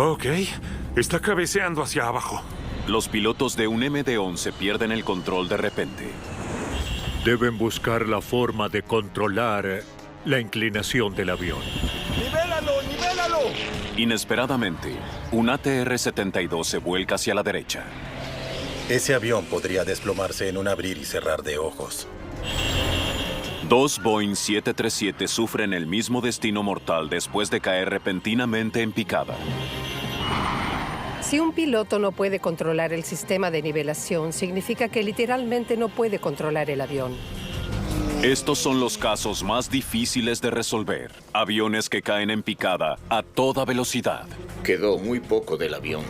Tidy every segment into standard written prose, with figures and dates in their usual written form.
Ok, está cabeceando hacia abajo. Los pilotos de un MD-11 pierden el control de repente. Deben buscar la forma de controlar la inclinación del avión. ¡Nivélalo, nivélalo! Inesperadamente, un ATR-72 se vuelca hacia la derecha. Ese avión podría desplomarse en un abrir y cerrar de ojos. Dos Boeing 737 sufren el mismo destino mortal después de caer repentinamente en picada. Si un piloto no puede controlar el sistema de nivelación, significa que literalmente no puede controlar el avión. Estos son los casos más difíciles de resolver. Aviones que caen en picada a toda velocidad. Quedó muy poco del avión.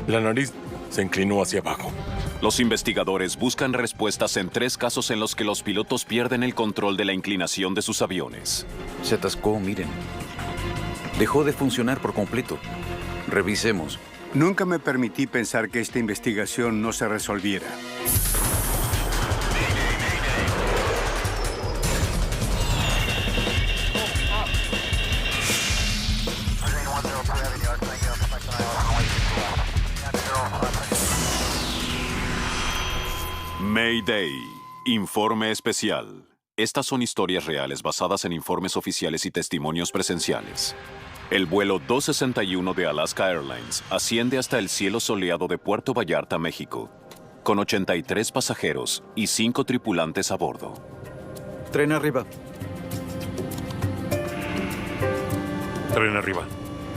La nariz se inclinó hacia abajo. Los investigadores buscan respuestas en 3 casos en los que los pilotos pierden el control de la inclinación de sus aviones. Se atascó, miren. Dejó de funcionar por completo. Revisemos. Nunca me permití pensar que esta investigación no se resolviera. Mayday. Informe especial. Estas son historias reales basadas en informes oficiales y testimonios presenciales. El vuelo 261 de Alaska Airlines asciende hasta el cielo soleado de Puerto Vallarta, México, con 83 pasajeros y 5 tripulantes a bordo. Tren arriba. Tren arriba.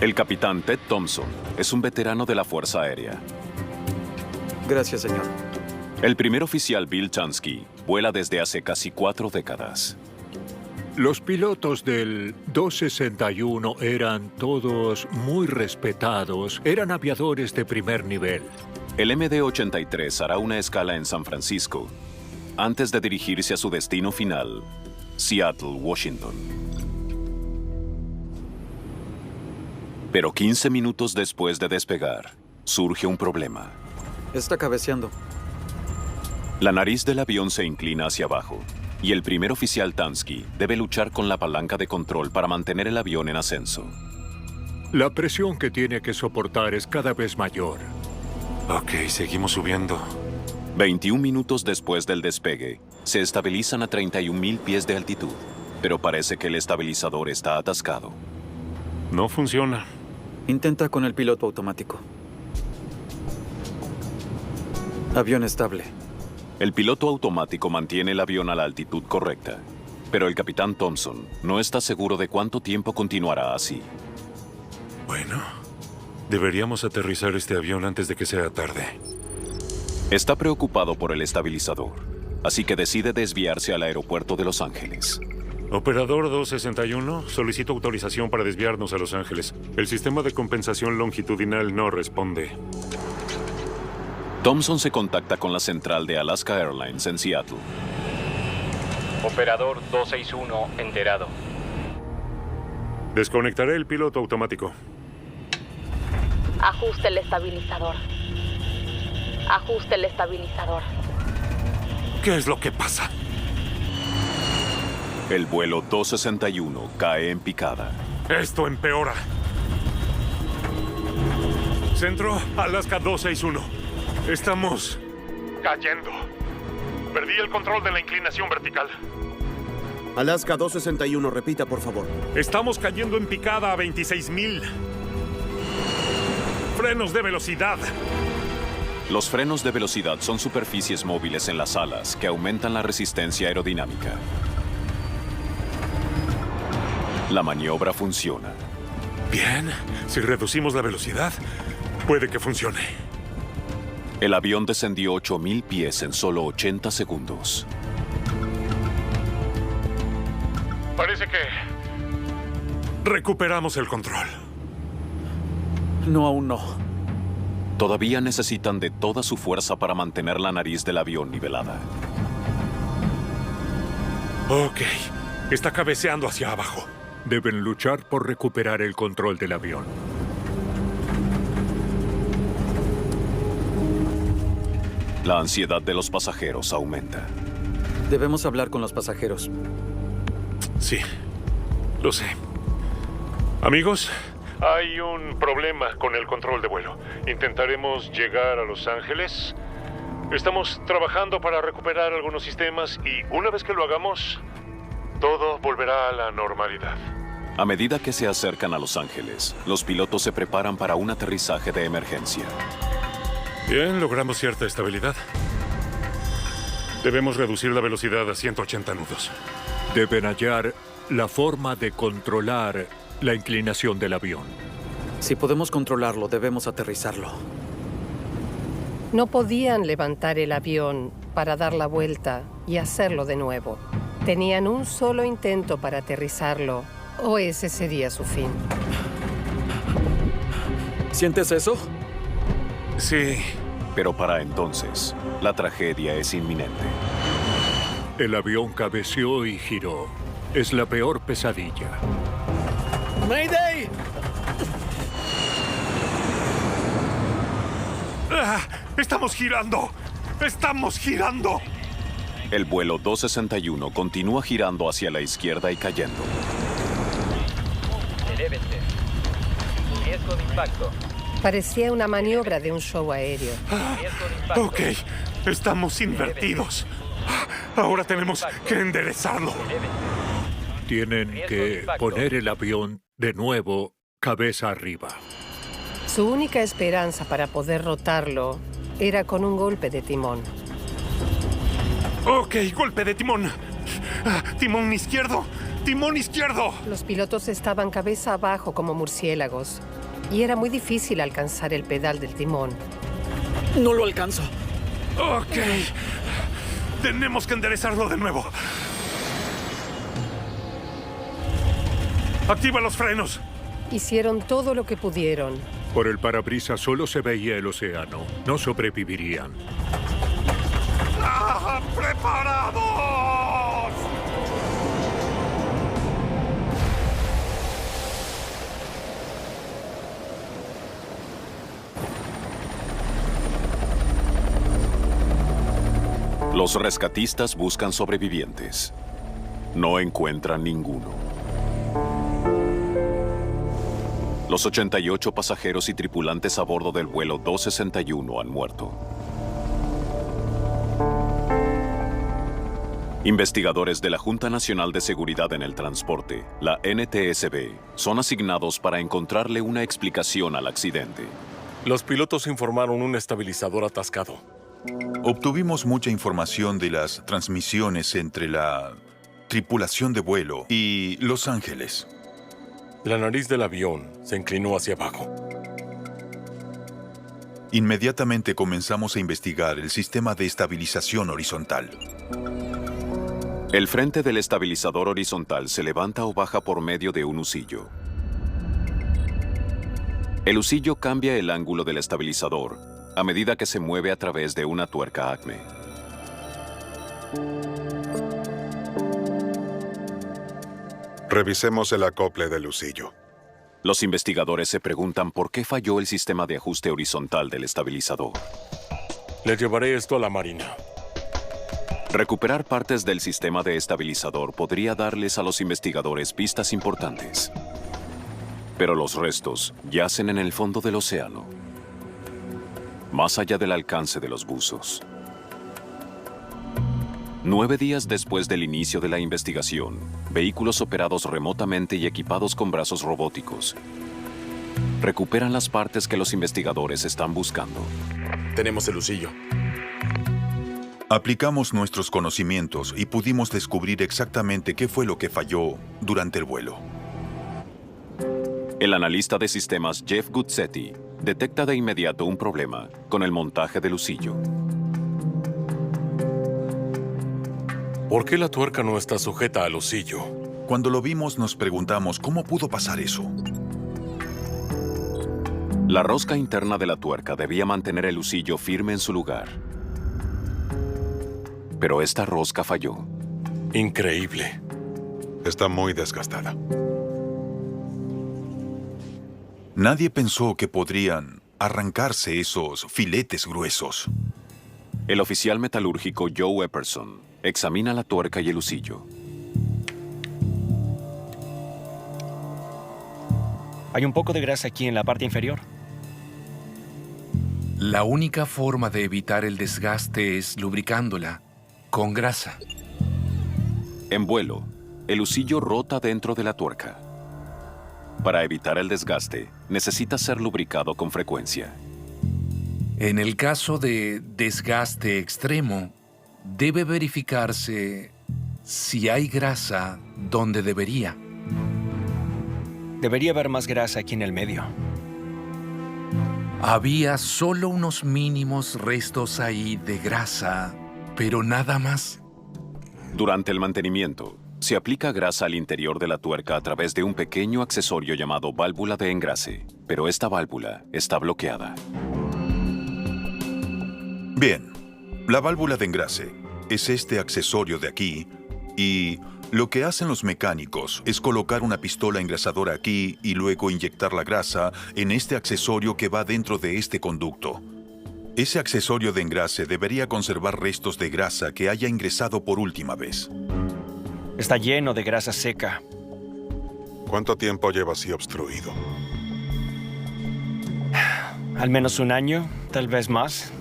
El capitán Ted Thompson es un veterano de la Fuerza Aérea. Gracias, señor. El primer oficial Bill Chansky vuela desde hace casi 4 décadas. Los pilotos del 261 eran todos muy respetados. Eran aviadores de primer nivel. El MD-83 hará una escala en San Francisco antes de dirigirse a su destino final, Seattle, Washington. Pero 15 minutos después de despegar, surge un problema. Está cabeceando. La nariz del avión se inclina hacia abajo y el primer oficial Tansky debe luchar con la palanca de control para mantener el avión en ascenso. La presión que tiene que soportar es cada vez mayor. Ok, seguimos subiendo. 21 minutos después del despegue, se estabilizan a 31,000 pies de altitud, pero parece que el estabilizador está atascado. No funciona. Intenta con el piloto automático. Avión estable. El piloto automático mantiene el avión a la altitud correcta, pero el capitán Thompson no está seguro de cuánto tiempo continuará así. Bueno, deberíamos aterrizar este avión antes de que sea tarde. Está preocupado por el estabilizador, así que decide desviarse al aeropuerto de Los Ángeles. Operador 261, solicito autorización para desviarnos a Los Ángeles. El sistema de compensación longitudinal no responde. Thompson se contacta con la central de Alaska Airlines en Seattle. Operador 261, enterado. Desconectaré el piloto automático. Ajuste el estabilizador. Ajuste el estabilizador. ¿Qué es lo que pasa? El vuelo 261 cae en picada. Esto empeora. Centro, Alaska 261. Estamos cayendo. Perdí el control de la inclinación vertical. Alaska 261, repita, por favor. Estamos cayendo en picada a 26,000. Frenos de velocidad. Los frenos de velocidad son superficies móviles en las alas que aumentan la resistencia aerodinámica. La maniobra funciona. Bien, si reducimos la velocidad, puede que funcione. El avión descendió 8,000 pies en solo 80 segundos. Parece que recuperamos el control. No, aún no. Todavía necesitan de toda su fuerza para mantener la nariz del avión nivelada. Ok, está cabeceando hacia abajo. Deben luchar por recuperar el control del avión. La ansiedad de los pasajeros aumenta. Debemos hablar con los pasajeros. Sí, lo sé. Amigos, Hay un problema con el control de vuelo. Intentaremos llegar a Los Ángeles. Estamos trabajando para recuperar algunos sistemas y una vez que lo hagamos, todo volverá a la normalidad. A medida que se acercan a Los Ángeles, los pilotos se preparan para un aterrizaje de emergencia. Bien, logramos cierta estabilidad. Debemos reducir la velocidad a 180 nudos. Deben hallar la forma de controlar la inclinación del avión. Si podemos controlarlo, debemos aterrizarlo. No podían levantar el avión para dar la vuelta y hacerlo de nuevo. Tenían un solo intento para aterrizarlo, o ese sería su fin. ¿Sientes eso? Sí. Pero para entonces, la tragedia es inminente. El avión cabeceó y giró. Es la peor pesadilla. ¡Mayday! ¡Estamos girando! ¡Estamos girando! El vuelo 261 continúa girando hacia la izquierda y cayendo. Elévense. Riesgo de impacto. Parecía una maniobra de un show aéreo. Riesgo de impacto. Ok, estamos invertidos. Ahora tenemos que enderezarlo. Tienen que poner el avión de nuevo cabeza arriba. Su única esperanza para poder rotarlo era con un golpe de timón. Ok, golpe de timón. Timón izquierdo. Timón izquierdo. Los pilotos estaban cabeza abajo como murciélagos y era muy difícil alcanzar el pedal del timón. No lo alcanzo. Ok. Tenemos que enderezarlo de nuevo. Activa los frenos. Hicieron todo lo que pudieron. Por el parabrisas solo se veía el océano. No sobrevivirían. ¡Preparados! Los rescatistas buscan sobrevivientes. No encuentran ninguno. Los 88 pasajeros y tripulantes a bordo del vuelo 261 han muerto. Investigadores de la Junta Nacional de Seguridad en el Transporte, la NTSB, son asignados para encontrarle una explicación al accidente. Los pilotos informaron un estabilizador atascado. Obtuvimos mucha información de las transmisiones entre la tripulación de vuelo y Los Ángeles. La nariz del avión se inclinó hacia abajo. Inmediatamente comenzamos a investigar el sistema de estabilización horizontal. El frente del estabilizador horizontal se levanta o baja por medio de un husillo. El husillo cambia el ángulo del estabilizador a medida que se mueve a través de una tuerca Acme. Revisemos el acople del husillo. Los investigadores se preguntan por qué falló el sistema de ajuste horizontal del estabilizador. Le llevaré esto a la Marina. Recuperar partes del sistema de estabilizador podría darles a los investigadores pistas importantes. Pero los restos yacen en el fondo del océano, más allá del alcance de los buzos. 9 días después del inicio de la investigación, vehículos operados remotamente y equipados con brazos robóticos recuperan las partes que los investigadores están buscando. Tenemos el husillo. Aplicamos nuestros conocimientos y pudimos descubrir exactamente qué fue lo que falló durante el vuelo. El analista de sistemas Jeff Guzzetti detecta de inmediato un problema con el montaje del husillo. ¿Por qué la tuerca no está sujeta al husillo? Cuando lo vimos nos preguntamos cómo pudo pasar eso. La rosca interna de la tuerca debía mantener el husillo firme en su lugar. Pero esta rosca falló. Increíble. Está muy desgastada. Nadie pensó que podrían arrancarse esos filetes gruesos. El oficial metalúrgico Joe Epperson examina la tuerca y el husillo. Hay un poco de grasa aquí en la parte inferior. La única forma de evitar el desgaste es lubricándola con grasa. En vuelo, el husillo rota dentro de la tuerca. Para evitar el desgaste, necesita ser lubricado con frecuencia. En el caso de desgaste extremo, debe verificarse si hay grasa donde debería. Debería haber más grasa aquí en el medio. Había solo unos mínimos restos ahí de grasa, pero nada más. Durante el mantenimiento, se aplica grasa al interior de la tuerca a través de un pequeño accesorio llamado válvula de engrase, pero esta válvula está bloqueada. Bien, la válvula de engrase es este accesorio de aquí y lo que hacen los mecánicos es colocar una pistola engrasadora aquí y luego inyectar la grasa en este accesorio que va dentro de este conducto. Ese accesorio de engrase debería conservar restos de grasa que haya ingresado por última vez. Está lleno de grasa seca. ¿Cuánto tiempo lleva así obstruido? Al menos un año, tal vez más.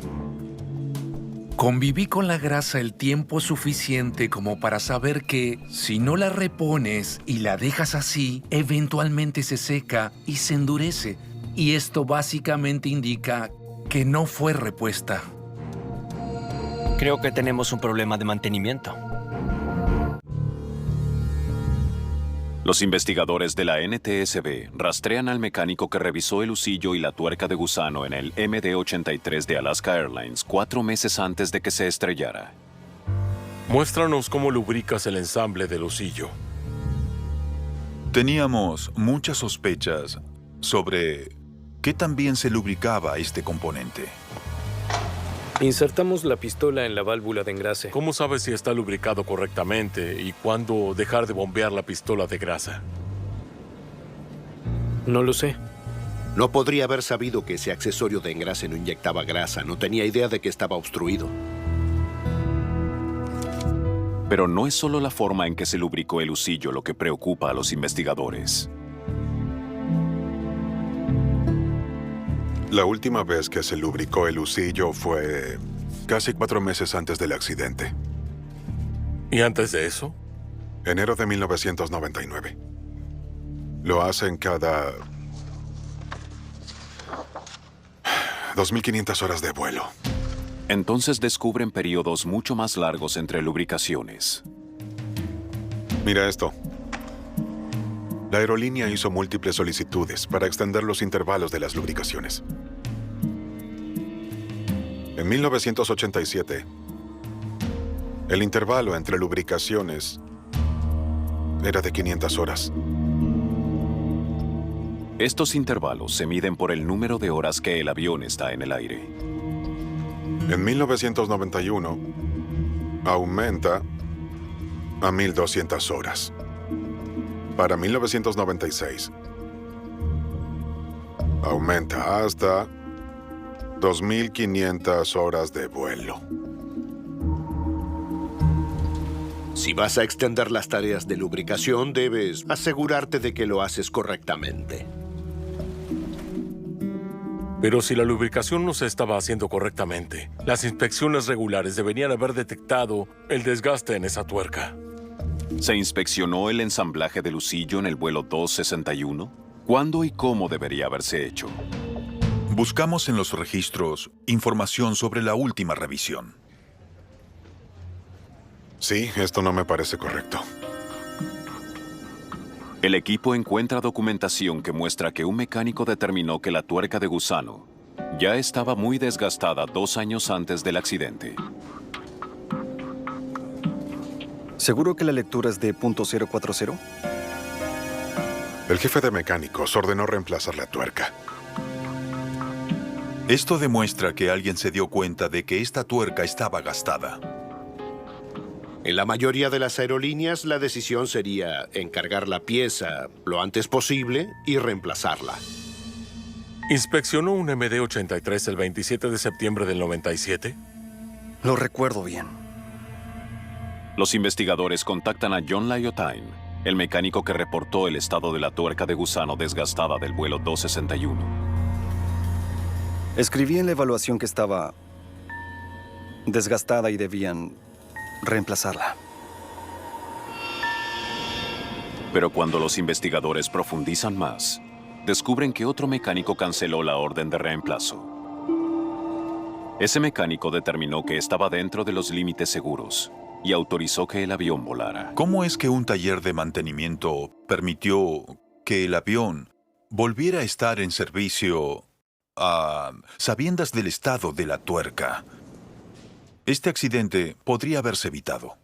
Conviví con la grasa el tiempo suficiente como para saber que si no la repones y la dejas así, eventualmente se seca y se endurece. Y esto básicamente indica que no fue repuesta. Creo que tenemos un problema de mantenimiento. Los investigadores de la NTSB rastrean al mecánico que revisó el husillo y la tuerca de gusano en el MD-83 de Alaska Airlines 4 meses antes de que se estrellara. Muéstranos cómo lubricas el ensamble del husillo. Teníamos muchas sospechas sobre qué tan bien se lubricaba este componente. Insertamos la pistola en la válvula de engrase. ¿Cómo sabes si está lubricado correctamente y cuándo dejar de bombear la pistola de grasa? No lo sé. No podría haber sabido que ese accesorio de engrase no inyectaba grasa. No tenía idea de que estaba obstruido. Pero no es solo la forma en que se lubricó el husillo lo que preocupa a los investigadores. La última vez que se lubricó el husillo fue casi 4 meses antes del accidente. ¿Y antes de eso? Enero de 1999. Lo hacen cada 2.500 horas de vuelo. Entonces descubren periodos mucho más largos entre lubricaciones. Mira esto. La aerolínea hizo múltiples solicitudes para extender los intervalos de las lubricaciones. En 1987, el intervalo entre lubricaciones era de 500 horas. Estos intervalos se miden por el número de horas que el avión está en el aire. En 1991, aumenta a 1.200 horas. Para 1996, aumenta hasta 2.500 horas de vuelo. Si vas a extender las tareas de lubricación, debes asegurarte de que lo haces correctamente. Pero si la lubricación no se estaba haciendo correctamente, las inspecciones regulares deberían haber detectado el desgaste en esa tuerca. ¿Se inspeccionó el ensamblaje del husillo en el vuelo 261? ¿Cuándo y cómo debería haberse hecho? Buscamos en los registros información sobre la última revisión. Sí, esto no me parece correcto. El equipo encuentra documentación que muestra que un mecánico determinó que la tuerca de gusano ya estaba muy desgastada 2 años antes del accidente. ¿Seguro que la lectura es de .040? El jefe de mecánicos ordenó reemplazar la tuerca. Esto demuestra que alguien se dio cuenta de que esta tuerca estaba gastada. En la mayoría de las aerolíneas, la decisión sería encargar la pieza lo antes posible y reemplazarla. ¿Inspeccionó un MD-83 el 27 de septiembre del 97? Lo recuerdo bien. Los investigadores contactan a John Lyotyne, el mecánico que reportó el estado de la tuerca de gusano desgastada del vuelo 261. Escribí en la evaluación que estaba desgastada y debían reemplazarla. Pero cuando los investigadores profundizan más, descubren que otro mecánico canceló la orden de reemplazo. Ese mecánico determinó que estaba dentro de los límites seguros y autorizó que el avión volara. ¿Cómo es que un taller de mantenimiento permitió que el avión volviera a estar en servicio a sabiendas del estado de la tuerca? Este accidente podría haberse evitado.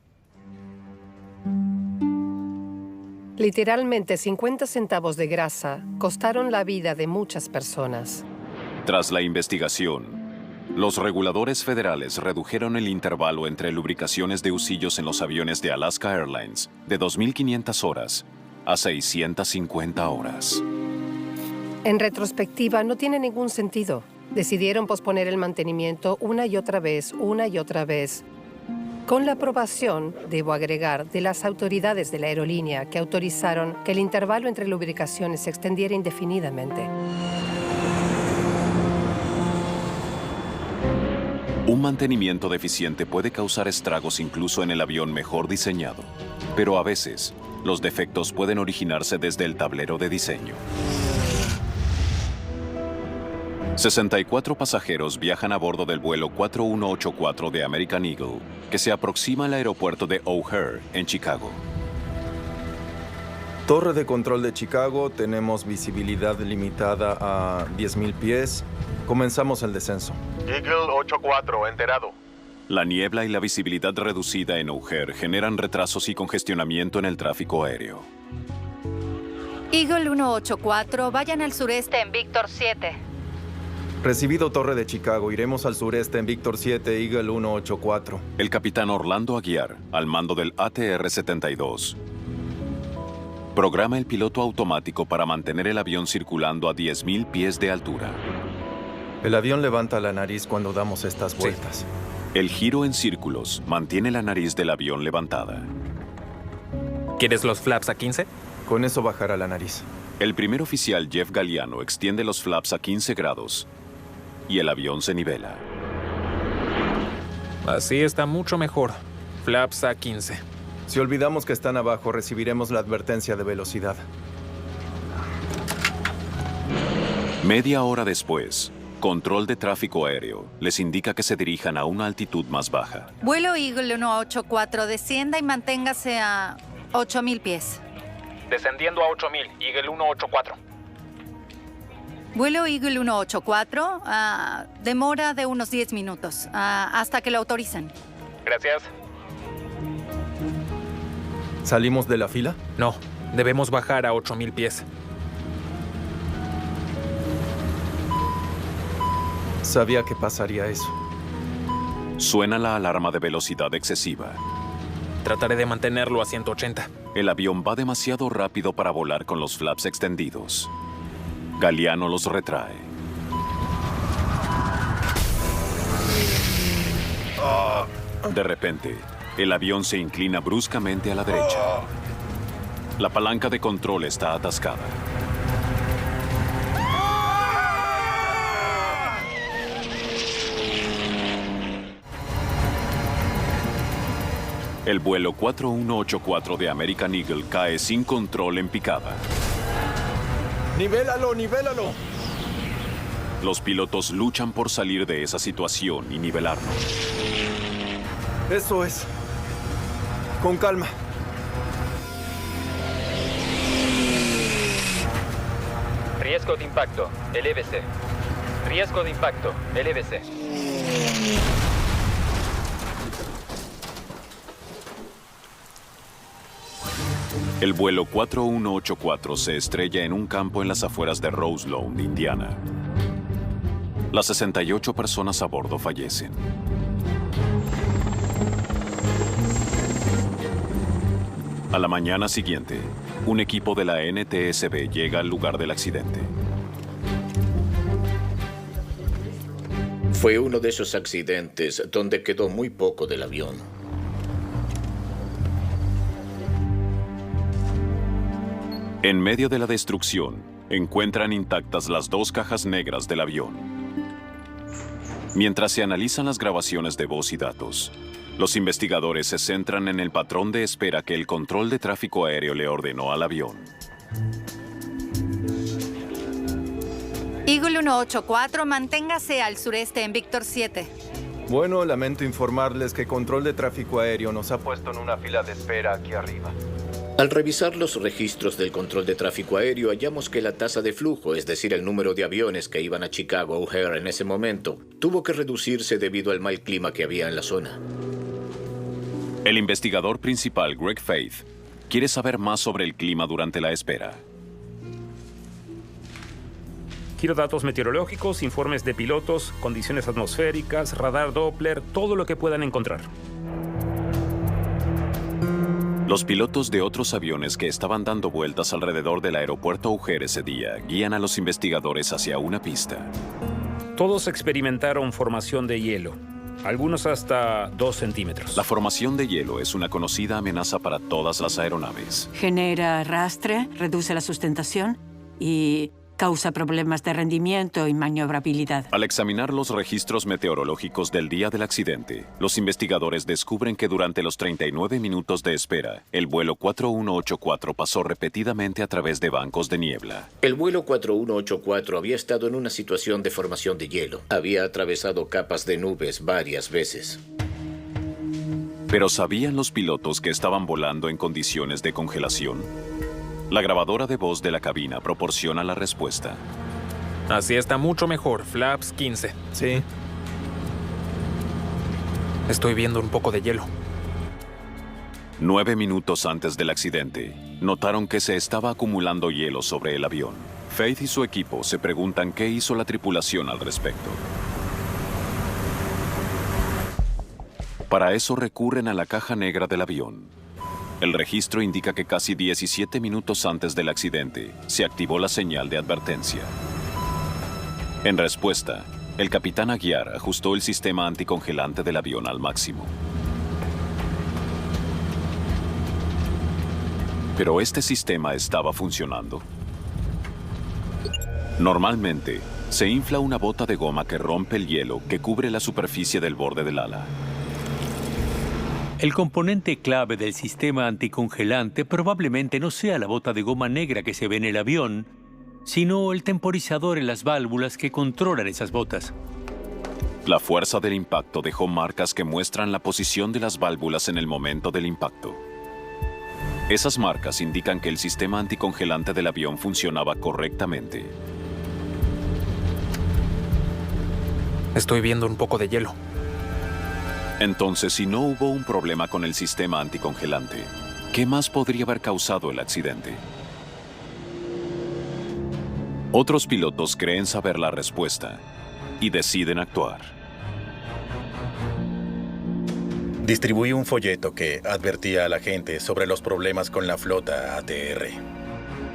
Literalmente 50 centavos de grasa costaron la vida de muchas personas. Tras la investigación, los reguladores federales redujeron el intervalo entre lubricaciones de husillos en los aviones de Alaska Airlines de 2.500 horas a 650 horas. En retrospectiva, no tiene ningún sentido. Decidieron posponer el mantenimiento una y otra vez, con la aprobación, debo agregar, de las autoridades de la aerolínea que autorizaron que el intervalo entre lubricaciones se extendiera indefinidamente. Un mantenimiento deficiente puede causar estragos incluso en el avión mejor diseñado, pero a veces los defectos pueden originarse desde el tablero de diseño. 64 pasajeros viajan a bordo del vuelo 4184 de American Eagle, que se aproxima al aeropuerto de O'Hare, en Chicago. Torre de control de Chicago, tenemos visibilidad limitada a 10.000 pies. Comenzamos el descenso. Eagle 84, enterado. La niebla y la visibilidad reducida en O'Hare generan retrasos y congestionamiento en el tráfico aéreo. Eagle 184, vayan al sureste en Victor 7. Recibido Torre de Chicago, iremos al sureste en Victor 7, Eagle 184. El capitán Orlando Aguiar, al mando del ATR-72, programa el piloto automático para mantener el avión circulando a 10.000 pies de altura. El avión levanta la nariz cuando damos estas vueltas. Sí. El giro en círculos mantiene la nariz del avión levantada. ¿Quieres los flaps a 15? Con eso bajará la nariz. El primer oficial Jeff Galliano extiende los flaps a 15 grados y el avión se nivela. Así está mucho mejor. Flaps a 15. Si olvidamos que están abajo, recibiremos la advertencia de velocidad. Media hora después, control de tráfico aéreo les indica que se dirijan a una altitud más baja. Vuelo Eagle 184, descienda y manténgase a 8.000 pies. Descendiendo a 8.000, Eagle 184. Vuelo Eagle 184, demora de unos 10 minutos, hasta que lo autoricen. Gracias. ¿Salimos de la fila? No, debemos bajar a 8.000 pies. Sabía que pasaría eso. Suena la alarma de velocidad excesiva. Trataré de mantenerlo a 180. El avión va demasiado rápido para volar con los flaps extendidos. Galliano los retrae. De repente, el avión se inclina bruscamente a la derecha. La palanca de control está atascada. El vuelo 4184 de American Eagle cae sin control en picada. ¡Nivélalo, nivélalo! Los pilotos luchan por salir de esa situación y nivelarlo. Eso es. Con calma. Riesgo de impacto, elévese. Riesgo de impacto, elévese. El vuelo 4184 se estrella en un campo en las afueras de Roselawn, Indiana. Las 68 personas a bordo fallecen. A la mañana siguiente, un equipo de la NTSB llega al lugar del accidente. Fue uno de esos accidentes donde quedó muy poco del avión. En medio de la destrucción, encuentran intactas las 2 cajas negras del avión. Mientras se analizan las grabaciones de voz y datos, los investigadores se centran en el patrón de espera que el control de tráfico aéreo le ordenó al avión. Eagle 184, manténgase al sureste en Víctor 7. Bueno, lamento informarles que control de tráfico aéreo nos ha puesto en una fila de espera aquí arriba. Al revisar los registros del control de tráfico aéreo, hallamos que la tasa de flujo, es decir, el número de aviones que iban a Chicago O'Hare en ese momento, tuvo que reducirse debido al mal clima que había en la zona. El investigador principal, Greg Faith, quiere saber más sobre el clima durante la espera. Quiero datos meteorológicos, informes de pilotos, condiciones atmosféricas, radar Doppler, todo lo que puedan encontrar. Los pilotos de otros aviones que estaban dando vueltas alrededor del aeropuerto O'Hare ese día guían a los investigadores hacia una pista. Todos experimentaron formación de hielo, algunos hasta 2 centímetros. La formación de hielo es una conocida amenaza para todas las aeronaves. Genera arrastre, reduce la sustentación y causa problemas de rendimiento y maniobrabilidad. Al examinar los registros meteorológicos del día del accidente, los investigadores descubren que durante los 39 minutos de espera, el vuelo 4184 pasó repetidamente a través de bancos de niebla. El vuelo 4184 había estado en una situación de formación de hielo. Había atravesado capas de nubes varias veces. ¿Pero sabían los pilotos que estaban volando en condiciones de congelación? La grabadora de voz de la cabina proporciona la respuesta. Así está mucho mejor. Flaps 15. Sí. Estoy viendo un poco de hielo. 9 minutos antes del accidente, notaron que se estaba acumulando hielo sobre el avión. Faith y su equipo se preguntan qué hizo la tripulación al respecto. Para eso recurren a la caja negra del avión. El registro indica que casi 17 minutos antes del accidente, se activó la señal de advertencia. En respuesta, el capitán Aguiar ajustó el sistema anticongelante del avión al máximo. ¿Pero este sistema estaba funcionando? Normalmente, se infla una bota de goma que rompe el hielo que cubre la superficie del borde del ala. El componente clave del sistema anticongelante probablemente no sea la bota de goma negra que se ve en el avión, sino el temporizador en las válvulas que controlan esas botas. La fuerza del impacto dejó marcas que muestran la posición de las válvulas en el momento del impacto. Esas marcas indican que el sistema anticongelante del avión funcionaba correctamente. Estoy viendo un poco de hielo. Entonces, si no hubo un problema con el sistema anticongelante, ¿qué más podría haber causado el accidente? Otros pilotos creen saber la respuesta y deciden actuar. Distribuí un folleto que advertía a la gente sobre los problemas con la flota ATR.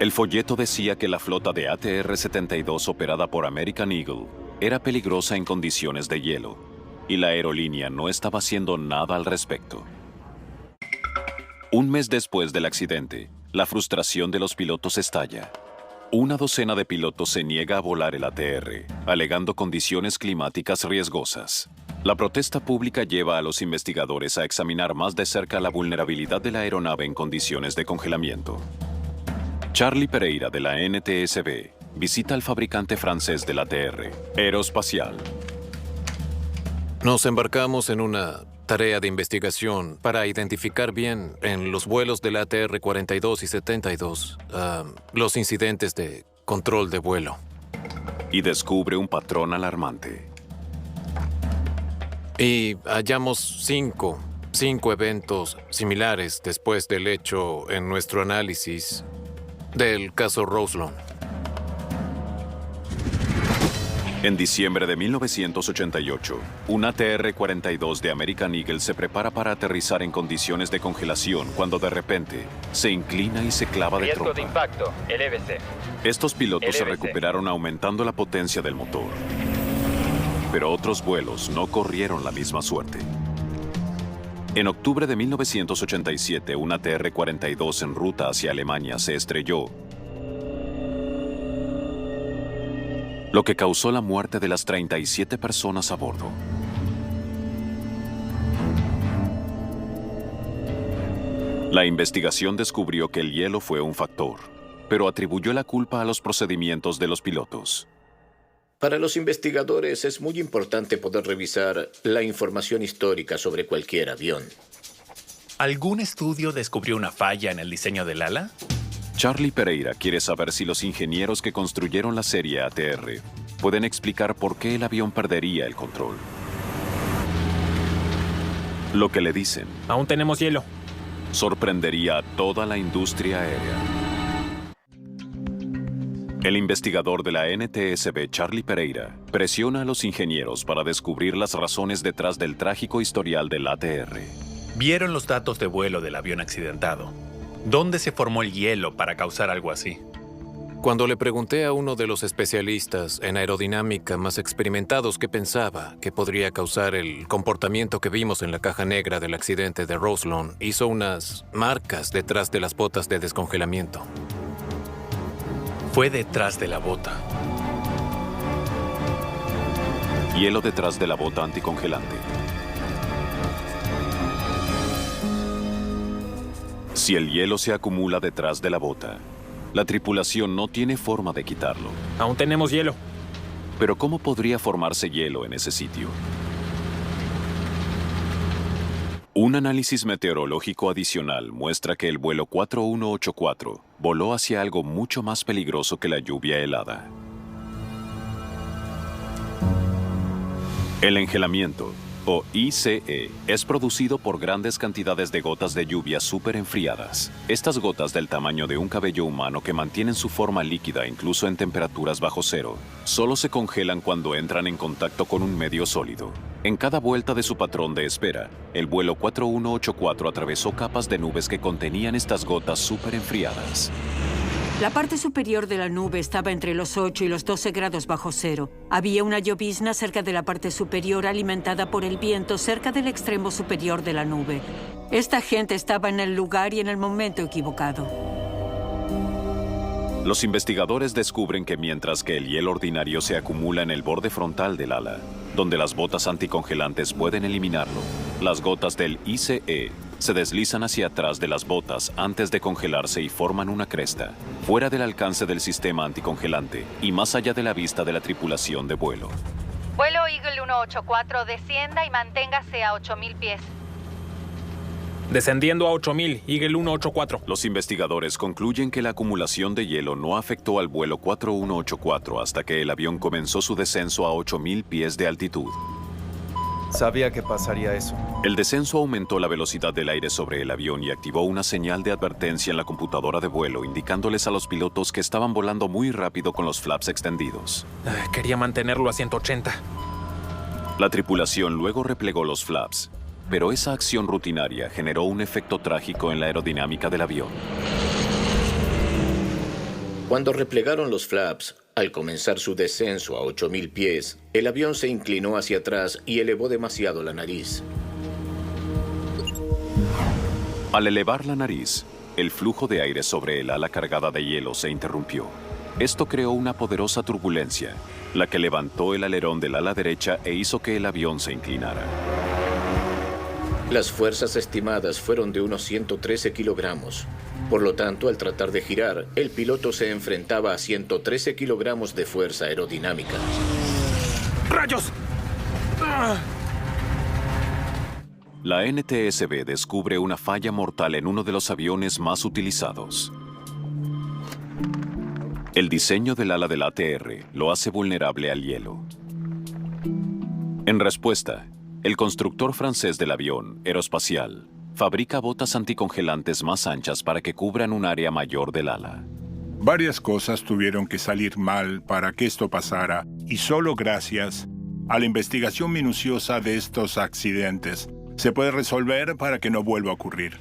El folleto decía que la flota de ATR-72 operada por American Eagle era peligrosa en condiciones de hielo, y la aerolínea no estaba haciendo nada al respecto. Un mes después del accidente, la frustración de los pilotos estalla. Una docena de pilotos se niega a volar el ATR, alegando condiciones climáticas riesgosas. La protesta pública lleva a los investigadores a examinar más de cerca la vulnerabilidad de la aeronave en condiciones de congelamiento. Charlie Pereira, de la NTSB, visita al fabricante francés del ATR, Aerospatiale. Nos embarcamos en una tarea de investigación para identificar bien en los vuelos del ATR 42 y 72 los incidentes de control de vuelo. Y descubre un patrón alarmante. Y hallamos cinco eventos similares después del hecho en nuestro análisis del caso Roslon. En diciembre de 1988, un ATR-42 de American Eagle se prepara para aterrizar en condiciones de congelación cuando de repente se inclina y se clava de Riesgo trompa. de impacto, LVC. Estos pilotos se LVC. recuperaron aumentando la potencia del motor. Pero otros vuelos no corrieron la misma suerte. En octubre de 1987, un ATR-42 en ruta hacia Alemania se estrelló lo que causó la muerte de las 37 personas a bordo. La investigación descubrió que el hielo fue un factor, pero atribuyó la culpa a los procedimientos de los pilotos. Para los investigadores es muy importante poder revisar la información histórica sobre cualquier avión. ¿Algún estudio descubrió una falla en el diseño del ala? Charlie Pereira quiere saber si los ingenieros que construyeron la serie ATR pueden explicar por qué el avión perdería el control. Lo que le dicen Aún tenemos hielo. sorprendería a toda la industria aérea. El investigador de la NTSB, Charlie Pereira, presiona a los ingenieros para descubrir las razones detrás del trágico historial del ATR. Vieron los datos de vuelo del avión accidentado. ¿Dónde se formó el hielo para causar algo así? Cuando le pregunté a uno de los especialistas en aerodinámica más experimentados qué pensaba que podría causar el comportamiento que vimos en la caja negra del accidente de Roselawn, hizo unas marcas detrás de las botas de descongelamiento. Fue detrás de la bota. Hielo detrás de la bota anticongelante. Si el hielo se acumula detrás de la bota, la tripulación no tiene forma de quitarlo. Aún tenemos hielo. Pero ¿cómo podría formarse hielo en ese sitio? Un análisis meteorológico adicional muestra que el vuelo 4184 voló hacia algo mucho más peligroso que la lluvia helada. El engelamiento, o ICE, es producido por grandes cantidades de gotas de lluvia súper enfriadas. Estas gotas del tamaño de un cabello humano que mantienen su forma líquida incluso en temperaturas bajo cero, solo se congelan cuando entran en contacto con un medio sólido. En cada vuelta de su patrón de espera, el vuelo 4184 atravesó capas de nubes que contenían estas gotas súper enfriadas. La parte superior de la nube estaba entre los 8 y los 12 grados bajo cero. Había una llovizna cerca de la parte superior alimentada por el viento cerca del extremo superior de la nube. Esta gente estaba en el lugar y en el momento equivocado. Los investigadores descubren que mientras que el hielo ordinario se acumula en el borde frontal del ala, donde las botas anticongelantes pueden eliminarlo, las gotas del ICE se deslizan hacia atrás de las botas antes de congelarse y forman una cresta, fuera del alcance del sistema anticongelante y más allá de la vista de la tripulación de vuelo. Vuelo Eagle 184, descienda y manténgase a 8.000 pies. Descendiendo a 8000, Eagle 184. Los investigadores concluyen que la acumulación de hielo no afectó al vuelo 4184 hasta que el avión comenzó su descenso a 8000 pies de altitud. Sabía que pasaría eso. El descenso aumentó la velocidad del aire sobre el avión y activó una señal de advertencia en la computadora de vuelo, indicándoles a los pilotos que estaban volando muy rápido con los flaps extendidos. Quería mantenerlo a 180. La tripulación luego replegó los flaps, pero esa acción rutinaria generó un efecto trágico en la aerodinámica del avión. Cuando replegaron los flaps, al comenzar su descenso a 8000 pies, el avión se inclinó hacia atrás y elevó demasiado la nariz. Al elevar la nariz, el flujo de aire sobre el ala cargada de hielo se interrumpió. Esto creó una poderosa turbulencia, la que levantó el alerón del ala derecha e hizo que el avión se inclinara. Las fuerzas estimadas fueron de unos 113 kilogramos. Por lo tanto, al tratar de girar, el piloto se enfrentaba a 113 kilogramos de fuerza aerodinámica. ¡Rayos! La NTSB descubre una falla mortal en uno de los aviones más utilizados. El diseño del ala del ATR lo hace vulnerable al hielo. En respuesta, el constructor francés del avión, Aerospatiale, fabrica botas anticongelantes más anchas para que cubran un área mayor del ala. Varias cosas tuvieron que salir mal para que esto pasara, y solo gracias a la investigación minuciosa de estos accidentes se puede resolver para que no vuelva a ocurrir.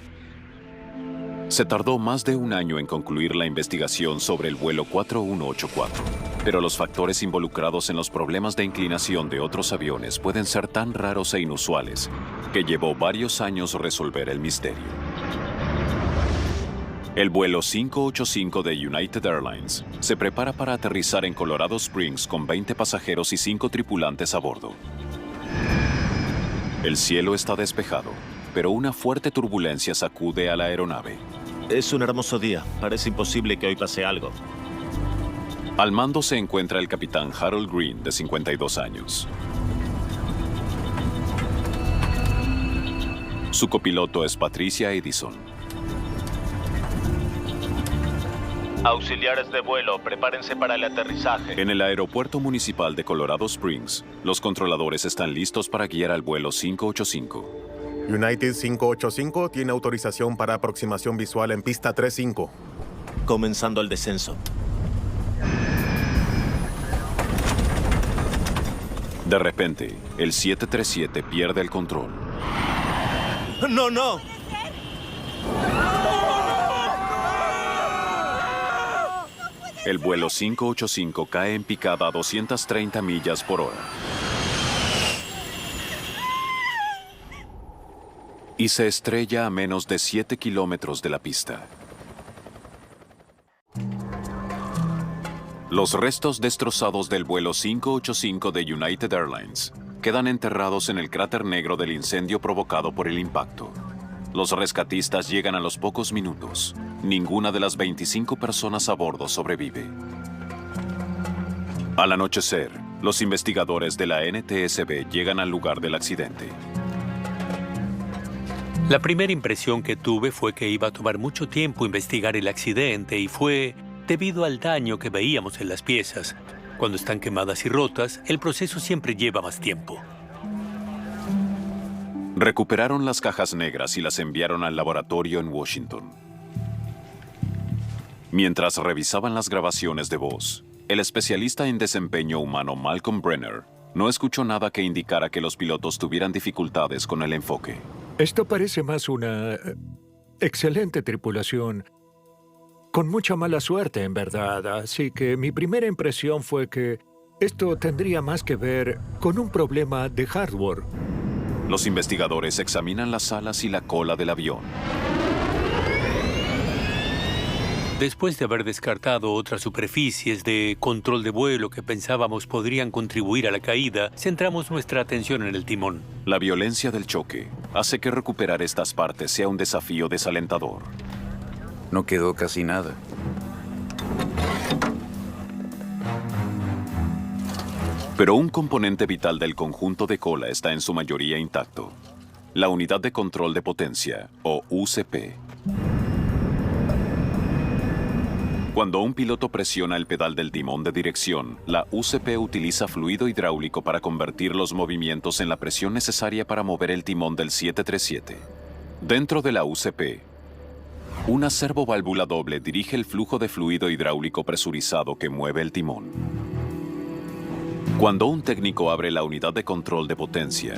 Se tardó más de un año en concluir la investigación sobre el vuelo 4184, pero los factores involucrados en los problemas de inclinación de otros aviones pueden ser tan raros e inusuales que llevó varios años resolver el misterio. El vuelo 585 de United Airlines se prepara para aterrizar en Colorado Springs con 20 pasajeros y 5 tripulantes a bordo. El cielo está despejado, pero una fuerte turbulencia sacude a la aeronave. Es un hermoso día. Parece imposible que hoy pase algo. Al mando se encuentra el capitán Harold Green, de 52 años. Su copiloto es Patricia Edison. Auxiliares de vuelo, prepárense para el aterrizaje. En el aeropuerto municipal de Colorado Springs, los controladores están listos para guiar al vuelo 585. United 585 tiene autorización para aproximación visual en pista 35. Comenzando el descenso. De repente, el 737 pierde el control. ¡No, no! El vuelo 585 cae en picada a 230 millas por hora. Y se estrella a menos de 7 kilómetros de la pista. Los restos destrozados del vuelo 585 de United Airlines quedan enterrados en el cráter negro del incendio provocado por el impacto. Los rescatistas llegan a los pocos minutos. Ninguna de las 25 personas a bordo sobrevive. Al anochecer, los investigadores de la NTSB llegan al lugar del accidente. La primera impresión que tuve fue que iba a tomar mucho tiempo investigar el accidente y fue debido al daño que veíamos en las piezas. Cuando están quemadas y rotas, el proceso siempre lleva más tiempo. Recuperaron las cajas negras y las enviaron al laboratorio en Washington. Mientras revisaban las grabaciones de voz, el especialista en desempeño humano Malcolm Brenner no escuchó nada que indicara que los pilotos tuvieran dificultades con el enfoque. Esto parece más una excelente tripulación, con mucha mala suerte, en verdad. Así que mi primera impresión fue que esto tendría más que ver con un problema de hardware. Los investigadores examinan las alas y la cola del avión. Después de haber descartado otras superficies de control de vuelo que pensábamos podrían contribuir a la caída, centramos nuestra atención en el timón. La violencia del choque hace que recuperar estas partes sea un desafío desalentador. No quedó casi nada. Pero un componente vital del conjunto de cola está en su mayoría intacto. La unidad de control de potencia, o UCP. Cuando un piloto presiona el pedal del timón de dirección, la UCP utiliza fluido hidráulico para convertir los movimientos en la presión necesaria para mover el timón del 737. Dentro de la UCP, una servoválvula doble dirige el flujo de fluido hidráulico presurizado que mueve el timón. Cuando un técnico abre la unidad de control de potencia,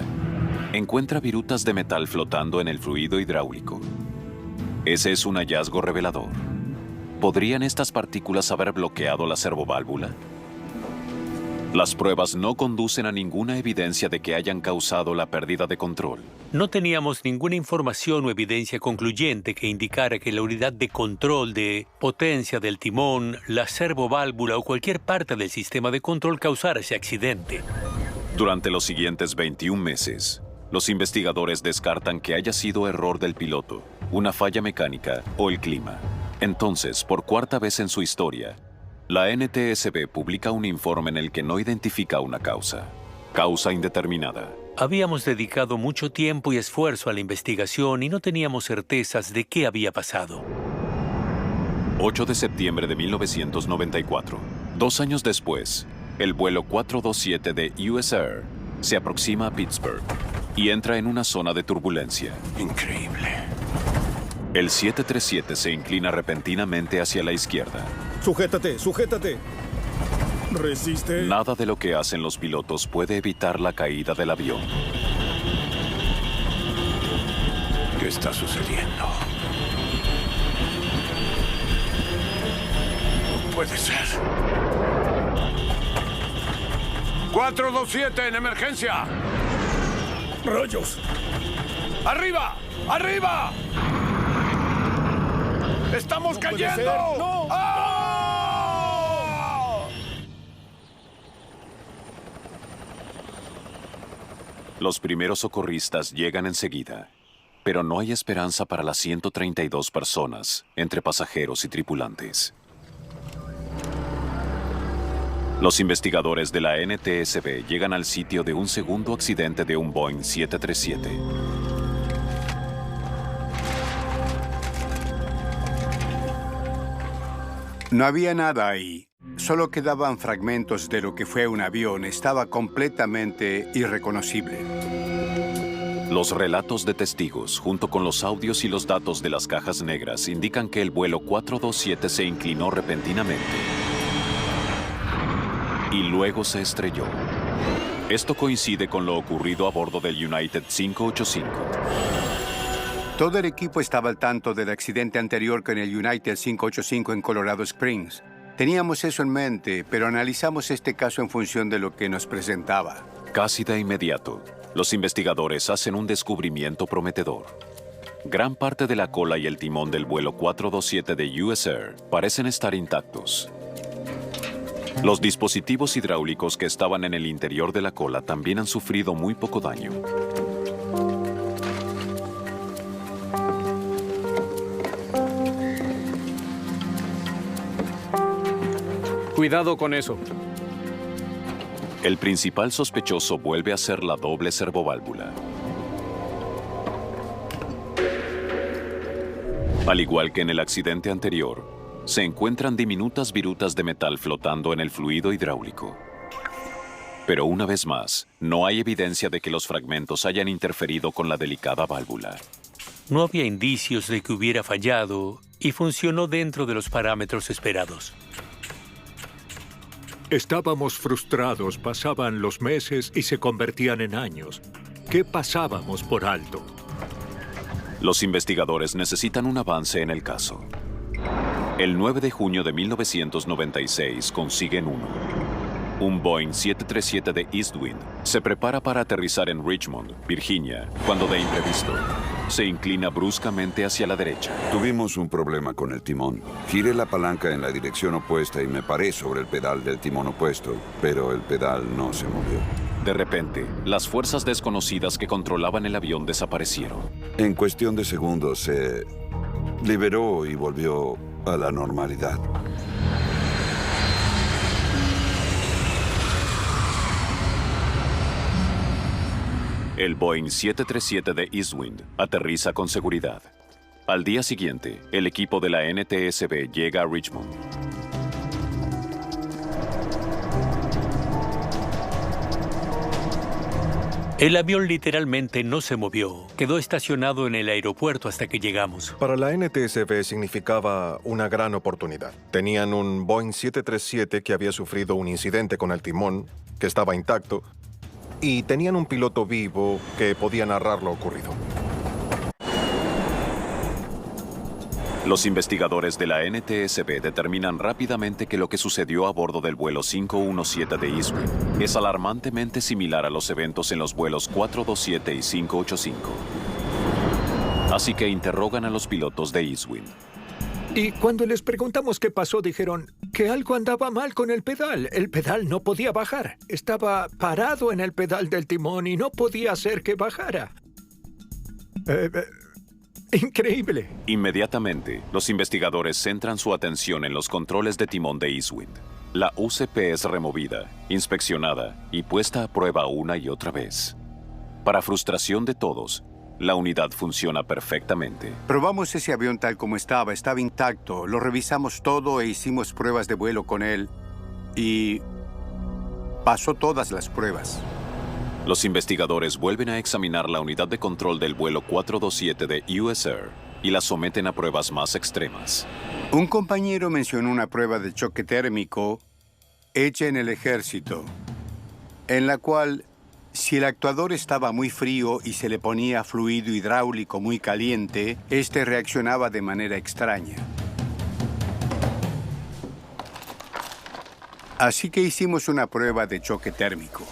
encuentra virutas de metal flotando en el fluido hidráulico. Ese es un hallazgo revelador. ¿Podrían estas partículas haber bloqueado la servoválvula? Las pruebas no conducen a ninguna evidencia de que hayan causado la pérdida de control. No teníamos ninguna información o evidencia concluyente que indicara que la unidad de control de potencia del timón, la servoválvula o cualquier parte del sistema de control causara ese accidente. Durante los siguientes 21 meses, los investigadores descartan que haya sido error del piloto, una falla mecánica o el clima. Entonces, por cuarta vez en su historia, la NTSB publica un informe en el que no identifica una causa. Causa indeterminada. Habíamos dedicado mucho tiempo y esfuerzo a la investigación y no teníamos certezas de qué había pasado. 8 de septiembre de 1994. 2 años después, el vuelo 427 de US Air se aproxima a Pittsburgh y entra en una zona de turbulencia. Increíble. El 737 se inclina repentinamente hacia la izquierda. ¡Sujétate, sujétate! ¡Resiste! Nada de lo que hacen los pilotos puede evitar la caída del avión. ¿Qué está sucediendo? No puede ser. 427 en emergencia. ¡Rayos! ¡Arriba! ¡Arriba! ¡Estamos cayendo! ¡No! ¡Ah! Los primeros socorristas llegan enseguida, pero no hay esperanza para las 132 personas, entre pasajeros y tripulantes. Los investigadores de la NTSB llegan al sitio de un segundo accidente de un Boeing 737. No había nada ahí. Solo quedaban fragmentos de lo que fue un avión. Estaba completamente irreconocible. Los relatos de testigos, junto con los audios y los datos de las cajas negras, indican que el vuelo 427 se inclinó repentinamente y luego se estrelló. Esto coincide con lo ocurrido a bordo del United 585. Todo el equipo estaba al tanto del accidente anterior con el United 585 en Colorado Springs. Teníamos eso en mente, pero analizamos este caso en función de lo que nos presentaba. Casi de inmediato, los investigadores hacen un descubrimiento prometedor. Gran parte de la cola y el timón del vuelo 427 de US Air parecen estar intactos. Los dispositivos hidráulicos que estaban en el interior de la cola también han sufrido muy poco daño. Cuidado con eso. El principal sospechoso vuelve a ser la doble servoválvula. Al igual que en el accidente anterior, se encuentran diminutas virutas de metal flotando en el fluido hidráulico. Pero una vez más, no hay evidencia de que los fragmentos hayan interferido con la delicada válvula. No había indicios de que hubiera fallado y funcionó dentro de los parámetros esperados. Estábamos frustrados, pasaban los meses y se convertían en años. ¿Qué pasábamos por alto? Los investigadores necesitan un avance en el caso. El 9 de junio de 1996 consiguen uno. Un Boeing 737 de Eastwind se prepara para aterrizar en Richmond, Virginia, cuando de imprevisto se inclina bruscamente hacia la derecha. Tuvimos un problema con el timón. Giré la palanca en la dirección opuesta y me paré sobre el pedal del timón opuesto, pero el pedal no se movió. De repente, las fuerzas desconocidas que controlaban el avión desaparecieron. En cuestión de segundos se liberó y volvió a la normalidad. El Boeing 737 de Eastwind aterriza con seguridad. Al día siguiente, el equipo de la NTSB llega a Richmond. El avión literalmente no se movió. Quedó estacionado en el aeropuerto hasta que llegamos. Para la NTSB significaba una gran oportunidad. Tenían un Boeing 737 que había sufrido un incidente con el timón, que estaba intacto, y tenían un piloto vivo que podía narrar lo ocurrido. Los investigadores de la NTSB determinan rápidamente que lo que sucedió a bordo del vuelo 517 de Eastwind es alarmantemente similar a los eventos en los vuelos 427 y 585. Así que interrogan a los pilotos de Eastwind. Y cuando les preguntamos qué pasó, dijeron que algo andaba mal con el pedal. El pedal no podía bajar. Estaba parado en el pedal del timón y no podía hacer que bajara. Increíble. Inmediatamente, los investigadores centran su atención en los controles de timón de Eastwind. La UCP es removida, inspeccionada y puesta a prueba una y otra vez. Para frustración de todos, la unidad funciona perfectamente. Probamos ese avión tal como estaba intacto. Lo revisamos todo e hicimos pruebas de vuelo con él. Y pasó todas las pruebas. Los investigadores vuelven a examinar la unidad de control del vuelo 427 de US Air y la someten a pruebas más extremas. Un compañero mencionó una prueba de choque térmico hecha en el ejército, en la cual, si el actuador estaba muy frío y se le ponía fluido hidráulico muy caliente, este reaccionaba de manera extraña. Así que hicimos una prueba de choque térmico.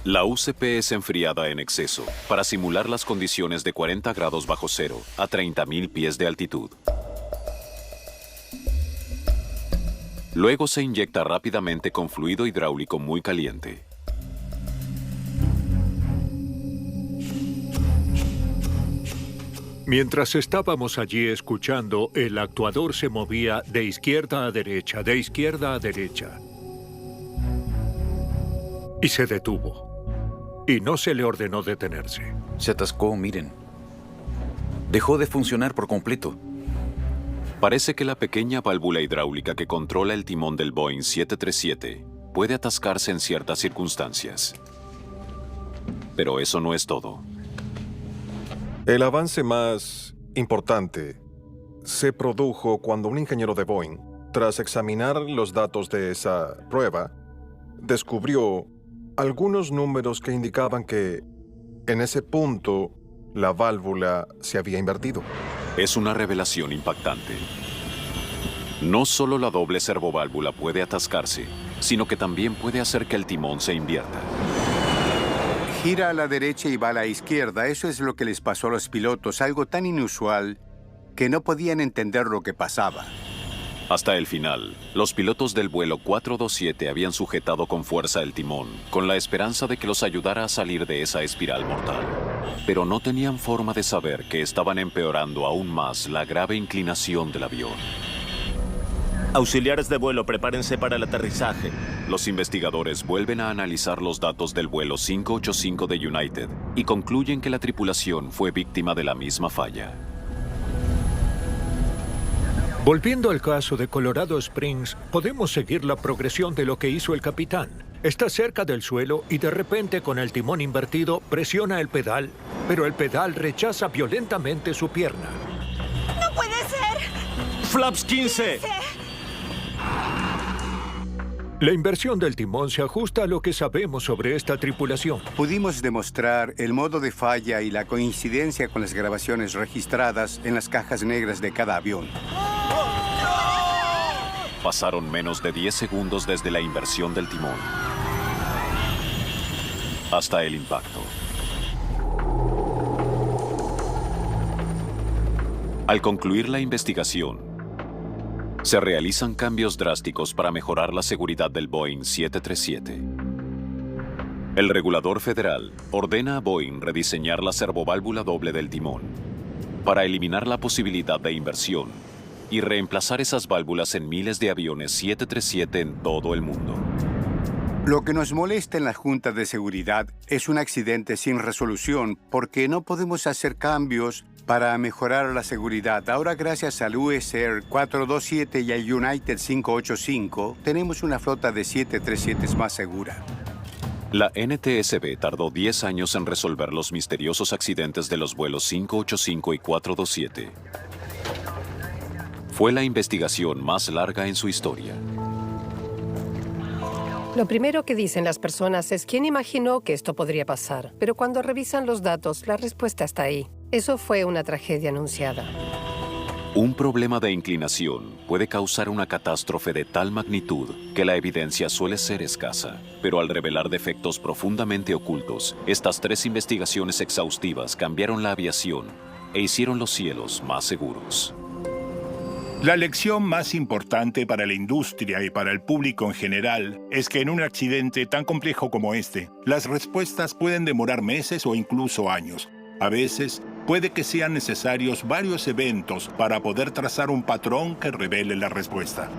La UCP es enfriada en exceso para simular las condiciones de 40 grados bajo cero a 30.000 pies de altitud. Luego se inyecta rápidamente con fluido hidráulico muy caliente. Mientras estábamos allí escuchando, el actuador se movía de izquierda a derecha, de izquierda a derecha. Y se detuvo. Y no se le ordenó detenerse. Se atascó, miren. Dejó de funcionar por completo. Parece que la pequeña válvula hidráulica que controla el timón del Boeing 737 puede atascarse en ciertas circunstancias. Pero eso no es todo. El avance más importante se produjo cuando un ingeniero de Boeing, tras examinar los datos de esa prueba, descubrió algunos números que indicaban que en ese punto la válvula se había invertido. Es una revelación impactante. No solo la doble servoválvula puede atascarse, sino que también puede hacer que el timón se invierta. Gira a la derecha y va a la izquierda. Eso es lo que les pasó a los pilotos, algo tan inusual que no podían entender lo que pasaba. Hasta el final, los pilotos del vuelo 427 habían sujetado con fuerza el timón, con la esperanza de que los ayudara a salir de esa espiral mortal. Pero no tenían forma de saber que estaban empeorando aún más la grave inclinación del avión. Auxiliares de vuelo, prepárense para el aterrizaje. Los investigadores vuelven a analizar los datos del vuelo 585 de United y concluyen que la tripulación fue víctima de la misma falla. Volviendo al caso de Colorado Springs, podemos seguir la progresión de lo que hizo el capitán. Está cerca del suelo y de repente, con el timón invertido, presiona el pedal, pero el pedal rechaza violentamente su pierna. ¡No puede ser! ¡Flaps 15! La inversión del timón se ajusta a lo que sabemos sobre esta tripulación. Pudimos demostrar el modo de falla y la coincidencia con las grabaciones registradas en las cajas negras de cada avión. Pasaron menos de 10 segundos desde la inversión del timón hasta el impacto. Al concluir la investigación, se realizan cambios drásticos para mejorar la seguridad del Boeing 737. El regulador federal ordena a Boeing rediseñar la servoválvula doble del timón para eliminar la posibilidad de inversión y reemplazar esas válvulas en miles de aviones 737 en todo el mundo. Lo que nos molesta en la Junta de Seguridad es un accidente sin resolución porque no podemos hacer cambios para mejorar la seguridad. Ahora, gracias al US Air 427 y al United 585, tenemos una flota de 737 más segura. La NTSB tardó 10 años en resolver los misteriosos accidentes de los vuelos 585 y 427. Fue la investigación más larga en su historia. Lo primero que dicen las personas es ¿quién imaginó que esto podría pasar? Pero cuando revisan los datos, la respuesta está ahí. Eso fue una tragedia anunciada. Un problema de inclinación puede causar una catástrofe de tal magnitud que la evidencia suele ser escasa. Pero al revelar defectos profundamente ocultos, estas 3 investigaciones exhaustivas cambiaron la aviación e hicieron los cielos más seguros. La lección más importante para la industria y para el público en general es que en un accidente tan complejo como este, las respuestas pueden demorar meses o incluso años. A veces, puede que sean necesarios varios eventos para poder trazar un patrón que revele la respuesta.